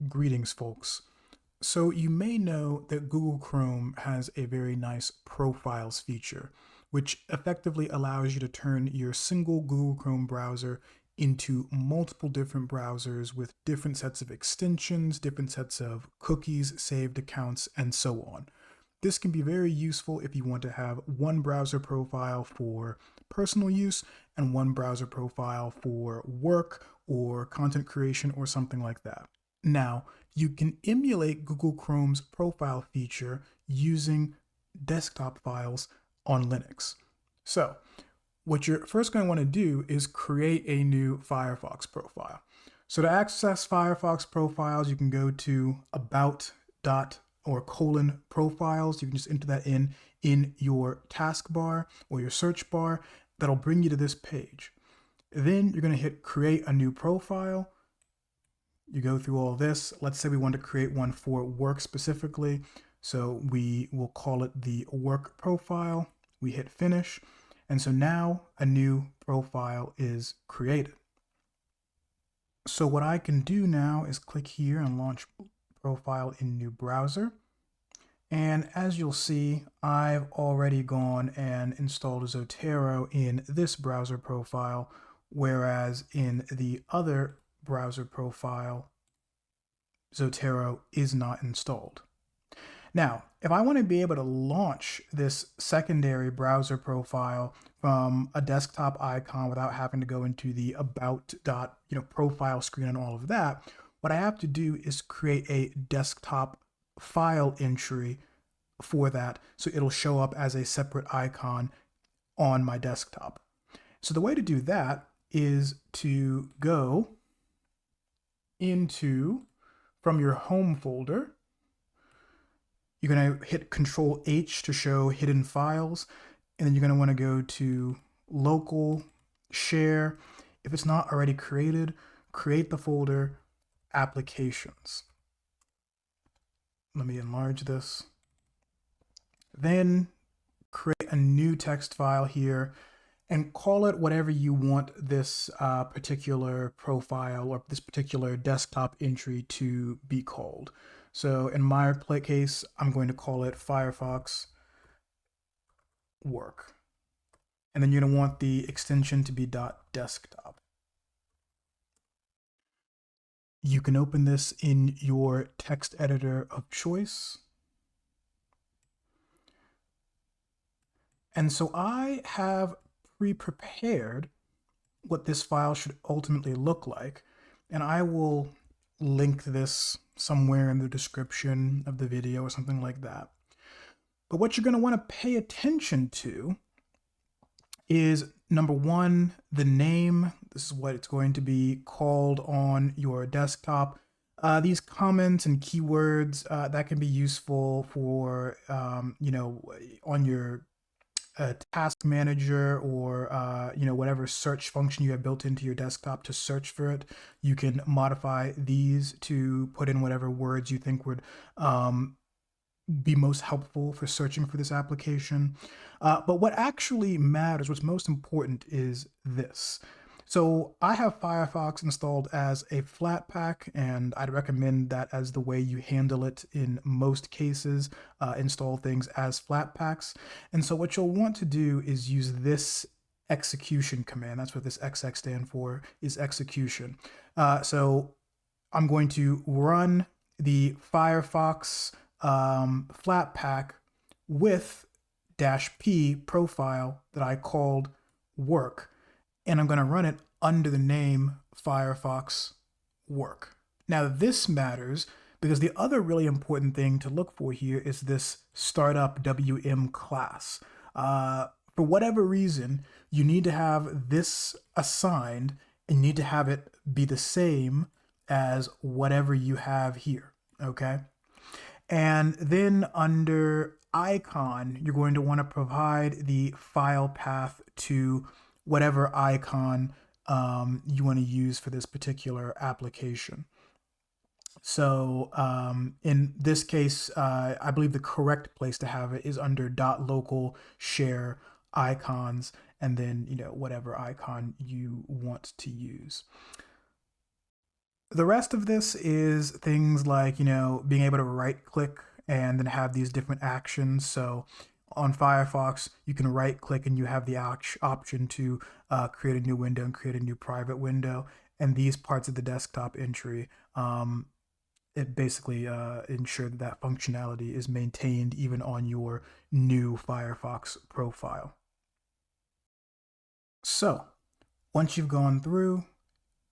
Greetings, folks. So you may know that Google Chrome has a very nice profiles feature, which effectively allows you to turn your single Google Chrome browser into multiple different browsers with different sets of extensions, different sets of cookies, saved accounts, and so on. This can be very useful if you want to have one browser profile for personal use and one browser profile for work or content creation or something like that. Now, you can emulate Google Chrome's profile feature using desktop files on Linux. So, what you're first going to want to do is create a new Firefox profile. So to access Firefox profiles, you can go to about dot or colon profiles. You can just enter that in your taskbar or your search bar. That'll bring you to this page. Then you're going to hit create a new profile. You go through all this. Let's say we want to create one for work specifically. So we will call it the work profile. We hit finish. And so now a new profile is created. So what I can do now is click here and launch profile in new browser. And as you'll see, I've already gone and installed Zotero in this browser profile, whereas in the other browser profile, Zotero is not installed. Now, if I want to be able to launch this secondary browser profile from a desktop icon without having to go into the about dot profile screen and all of that, what I have to do is create a desktop file entry for that so it'll show up as a separate icon on my desktop. So the way to do that is to go into from your home folder. You're going to hit Control H to show hidden files, and then you're going to want to go to local share. If it's not already created, create the folder applications. Let me enlarge this. Then create a new text file here and call it whatever you want this particular profile or this particular desktop entry to be called. So in my case, I'm going to call it Firefox work. And then you're going to want the extension to be .desktop. You can open this in your text editor of choice. And so I have pre-prepared what this file should ultimately look like. And I will link this somewhere in the description of the video or something like that. But what you're going to want to pay attention to is number one, the name. This is what it's going to be called on your desktop. These comments and keywords that can be useful for, on your task manager or whatever search function you have built into your desktop to search for it. You can modify these to put in whatever words you think would be most helpful for searching for this application. But what actually matters, what's most important, is this. So I have Firefox installed as a Flatpak, and I'd recommend that as the way you handle it in most cases. Install things as Flatpaks. And so what you'll want to do is use this execution command. That's what this XX stand for, is execution. So I'm going to run the Firefox Flatpak with -p profile that I called work. And I'm going to run it under the name Firefox work. Now this matters because the other really important thing to look for here is this startup WM class. For whatever reason, you need to have this assigned and you need to have it be the same as whatever you have here, okay? And then under icon, you're going to want to provide the file path to whatever icon you want to use for this particular application. So in this case, I believe the correct place to have it is under .local share icons, and then whatever icon you want to use. The rest of this is things like, being able to right click and then have these different actions. So on Firefox, you can right click and you have the option to create a new window and create a new private window. And these parts of the desktop entry, it basically ensures that functionality is maintained even on your new Firefox profile. So once you've gone through,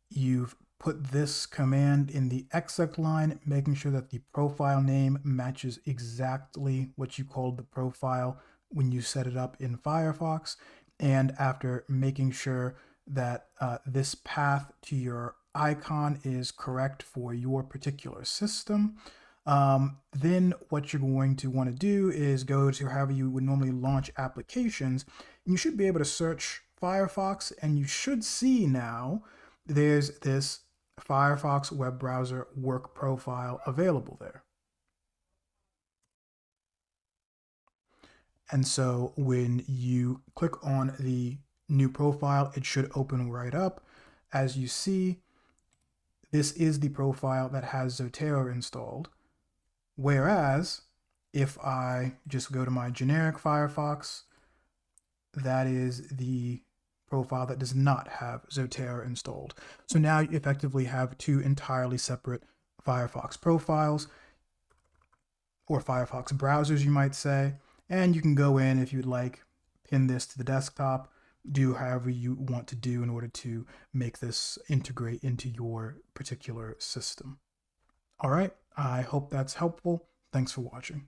you've put this command in the exec line, making sure that the profile name matches exactly what you called the profile when you set it up in Firefox. And after making sure that this path to your icon is correct for your particular system, then what you're going to want to do is go to however you would normally launch applications. And you should be able to search Firefox, and you should see now there's this Firefox web browser work profile available there. And so when you click on the new profile, it should open right up. As you see, this is the profile that has Zotero installed. Whereas if I just go to my generic Firefox, that is the profile that does not have Zotero installed. So now you effectively have two entirely separate Firefox profiles, or Firefox browsers, you might say. And you can go in if you'd like, pin this to the desktop, do however you want to do in order to make this integrate into your particular system. All right, I hope that's helpful. Thanks for watching.